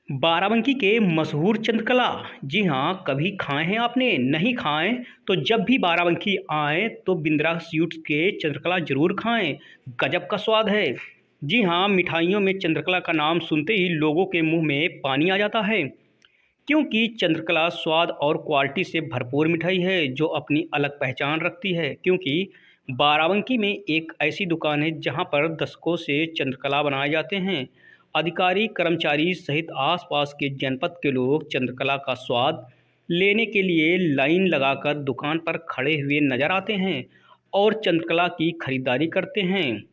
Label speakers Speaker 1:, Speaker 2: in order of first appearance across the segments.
Speaker 1: बाराबंकी के मशहूर चंद्रकला। जी हाँ, कभी खाए हैं आपने? नहीं खाएं तो जब भी बाराबंकी आएँ तो बिंद्रा स्वीट्स के चंद्रकला ज़रूर खाएं। गजब का स्वाद है। जी हाँ, मिठाइयों में चंद्रकला का नाम सुनते ही लोगों के मुंह में पानी आ जाता है, क्योंकि चंद्रकला स्वाद और क्वालिटी से भरपूर मिठाई है जो अपनी अलग पहचान रखती है। क्योंकि बाराबंकी में एक ऐसी दुकान है जहां पर दशकों से चंद्रकला बनाए जाते हैं। अधिकारी, कर्मचारी सहित आसपास के जनपद के लोग चंद्रकला का स्वाद लेने के लिए लाइन लगाकर दुकान पर खड़े हुए नजर आते हैं और चंद्रकला की खरीदारी करते हैं।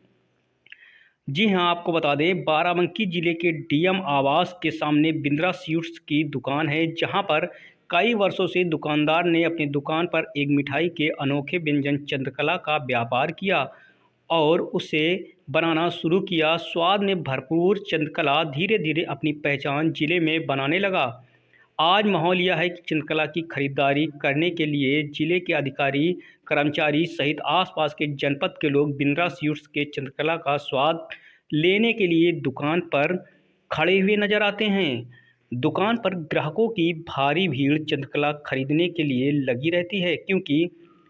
Speaker 1: जी हाँ, आपको बता दें, बाराबंकी जिले के डीएम आवास के सामने बिंद्रा स्वीट्स की दुकान है, जहां पर कई वर्षों से दुकानदार ने अपनी दुकान पर एक मिठाई के अनोखे व्यंजन चंद्रकला का व्यापार किया और उसे बनाना शुरू किया। स्वाद में भरपूर चंद्रकला धीरे धीरे अपनी पहचान जिले में बनाने लगा। आज माहौल यह है कि चंद्रकला की खरीदारी करने के लिए जिले के अधिकारी, कर्मचारी सहित आसपास के जनपद के लोग बिंद्रा स्वीट्स के चंद्रकला का स्वाद लेने के लिए दुकान पर खड़े हुए नजर आते हैं। दुकान पर ग्राहकों की भारी भीड़ चंद्रकला खरीदने के लिए लगी रहती है, क्योंकि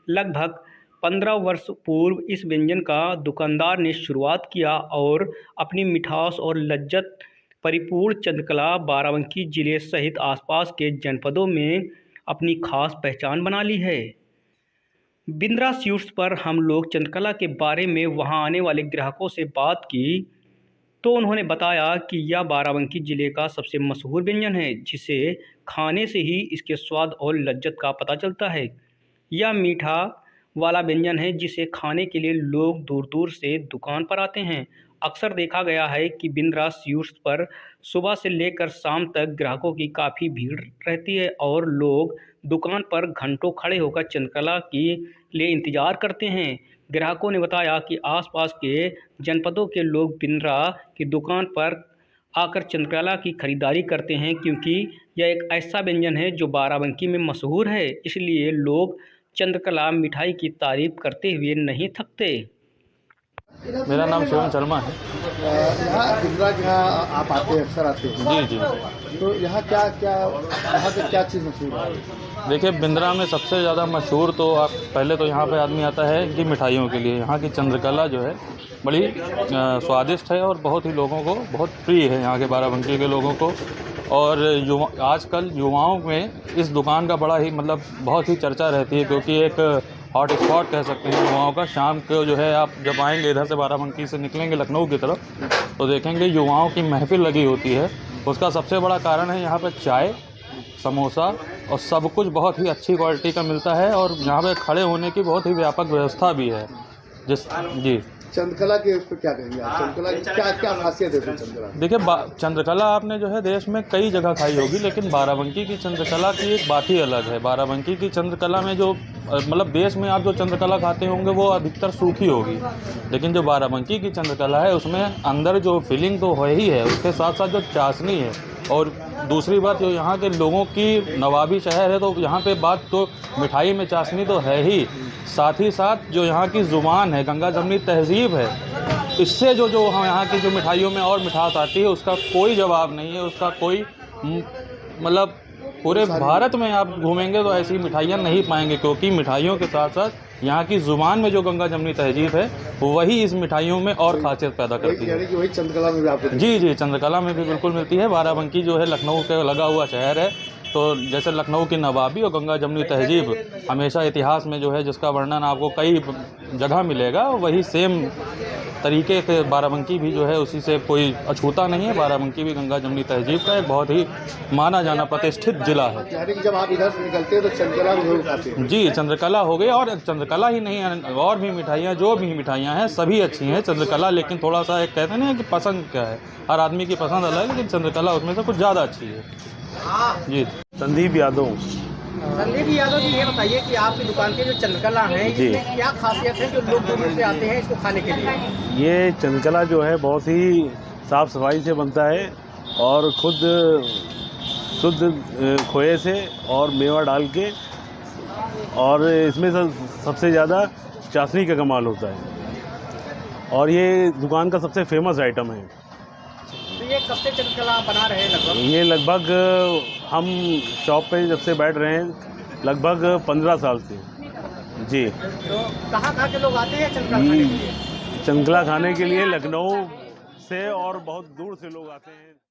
Speaker 1: लगभग 15 वर्ष पूर्व इस व्यंजन का दुकानदार ने शुरुआत किया और अपनी मिठास और लज्जत परिपूर्ण चंद्रकला बाराबंकी जिले सहित आसपास के जनपदों में अपनी खास पहचान बना ली है। बिंद्रा स्वीट्स पर हम लोग चंद्रकला के बारे में वहां आने वाले ग्राहकों से बात की तो उन्होंने बताया कि यह बाराबंकी जिले का सबसे मशहूर व्यंजन है, जिसे खाने से ही इसके स्वाद और लज्जत का पता चलता है। यह मीठा वाला व्यंजन है जिसे खाने के लिए लोग दूर दूर से दुकान पर आते हैं। अक्सर देखा गया है कि बिंद्रा स्वीट्स पर सुबह से लेकर शाम तक ग्राहकों की काफ़ी भीड़ रहती है और लोग दुकान पर घंटों खड़े होकर चंद्रकला के लिए इंतज़ार करते हैं। ग्राहकों ने बताया कि आसपास के जनपदों के लोग बिंद्रा की दुकान पर आकर चंद्रकला की खरीदारी करते हैं, क्योंकि यह एक ऐसा व्यंजन है जो बाराबंकी में मशहूर है। इसलिए लोग चंद्रकला मिठाई की तारीफ करते हुए नहीं थकते।
Speaker 2: मेरा नाम शिवम शर्मा है।
Speaker 3: यहाँ बिंद्रा के यहाँ आप आते हैं, अक्सर आते हैं?
Speaker 2: जी जी।
Speaker 3: तो यहाँ यहाँ पे क्या चीज़ मशहूर है?
Speaker 2: देखिए, बिंद्रा में सबसे ज़्यादा मशहूर तो आप पहले तो यहाँ पे आदमी आता है कि मिठाइयों के लिए। यहाँ की चंद्रकला जो है बड़ी स्वादिष्ट है और बहुत ही लोगों को बहुत प्रिय है, यहाँ के बाराबंकी के लोगों को। और आजकल युवाओं में इस दुकान का बड़ा ही बहुत ही चर्चा रहती है, क्योंकि एक हॉट स्पॉट कह सकते हैं युवाओं का। शाम को जो है, आप जब आएंगे इधर से बाराबंकी से निकलेंगे लखनऊ की तरफ, तो देखेंगे युवाओं की महफिल लगी होती है। उसका सबसे बड़ा कारण है यहाँ पर चाय, समोसा और सब कुछ बहुत ही अच्छी क्वालिटी का मिलता है और यहाँ पे खड़े होने की बहुत ही व्यापक व्यवस्था भी है। जी,
Speaker 3: चंद्रकला के उस पर क्या कहेंगे आप? चंद्रकला की क्या क्या खासियत है चंद्रकला?
Speaker 2: देखिए, चंद्रकला आपने जो है देश में कई जगह खाई होगी, लेकिन बाराबंकी की चंद्रकला की एक बात ही अलग है। बाराबंकी की चंद्रकला में जो देश में आप जो चंद्रकला खाते होंगे वो अधिकतर सूखी होगी, लेकिन जो बाराबंकी की चंद्रकला है उसमें अंदर जो फीलिंग तो है ही है, उसके साथ साथ जो चाशनी है। और दूसरी बात, जो यहाँ के लोगों की नवाबी शहर है तो यहाँ पे बात तो मिठाई में चाशनी तो है ही, साथ ही साथ जो यहाँ की ज़ुबान है, गंगा जमनी तहजीब है, इससे जो हम यहाँ की जो मिठाइयों में और मिठास आती है उसका कोई जवाब नहीं है। उसका कोई पूरे भारत में आप घूमेंगे तो ऐसी मिठाइयाँ नहीं पाएंगे, क्योंकि मिठाइयों के साथ साथ यहाँ की ज़ुबान में जो गंगा जमनी तहजीब है वही इस मिठाइयों में और ख़ासियत पैदा करती है।
Speaker 3: वही चंद्रकला में भी आपको?
Speaker 2: जी जी, चंद्रकला में भी बिल्कुल मिलती है। बाराबंकी जो है लखनऊ के लगा हुआ शहर है, तो जैसे लखनऊ की नवाबी और गंगा जमनी तहजीब हमेशा इतिहास में जो है जिसका वर्णन आपको कई जगह मिलेगा, वही सेम तरीके से बाराबंकी भी जो है उसी से कोई अछूता नहीं है। बाराबंकी भी गंगा जमनी तहजीब का एक बहुत ही माना जाना प्रतिष्ठित जिला है।
Speaker 3: यानी कि जब आप इधर से निकलते हैं तो चंद्रकला जरूर खाते हैं?
Speaker 2: जी, चंद्रकला हो गई, और चंद्रकला ही नहीं है, और भी मिठाइयाँ, जो भी मिठाइयाँ हैं सभी अच्छी हैं। चंद्रकला लेकिन थोड़ा सा एक कहते हैं कि पसंद क्या है, हर आदमी की पसंद अलग है, लेकिन चंद्रकला उसमें से कुछ ज़्यादा अच्छी है। जी।
Speaker 4: संदीप यादव।
Speaker 5: संदीप यादव जी, ये बताइए कि आपकी दुकान के जो चंद्रकला है इसमें क्या खासियत है जो लोग दूर दूर से आते हैं इसको खाने के लिए?
Speaker 4: ये चंद्रकला जो है बहुत ही साफ़ सफाई से बनता है और खुद शुद्ध खोए से और मेवा डाल के, और इसमें सबसे ज़्यादा चाशनी का कमाल होता है, और ये दुकान का सबसे फेमस आइटम है।
Speaker 5: तो ये कब से चंद्रकला आप बना रहे हैं लगभग?
Speaker 4: ये लगभग हम शॉप पे जब से बैठ रहे हैं लगभग 15 साल से जी।
Speaker 5: तो कहाँ के लोग आते हैं चंद्रकला खाने के लिए?
Speaker 4: चंद्रकला खाने के लिए लखनऊ से और बहुत दूर से लोग आते हैं।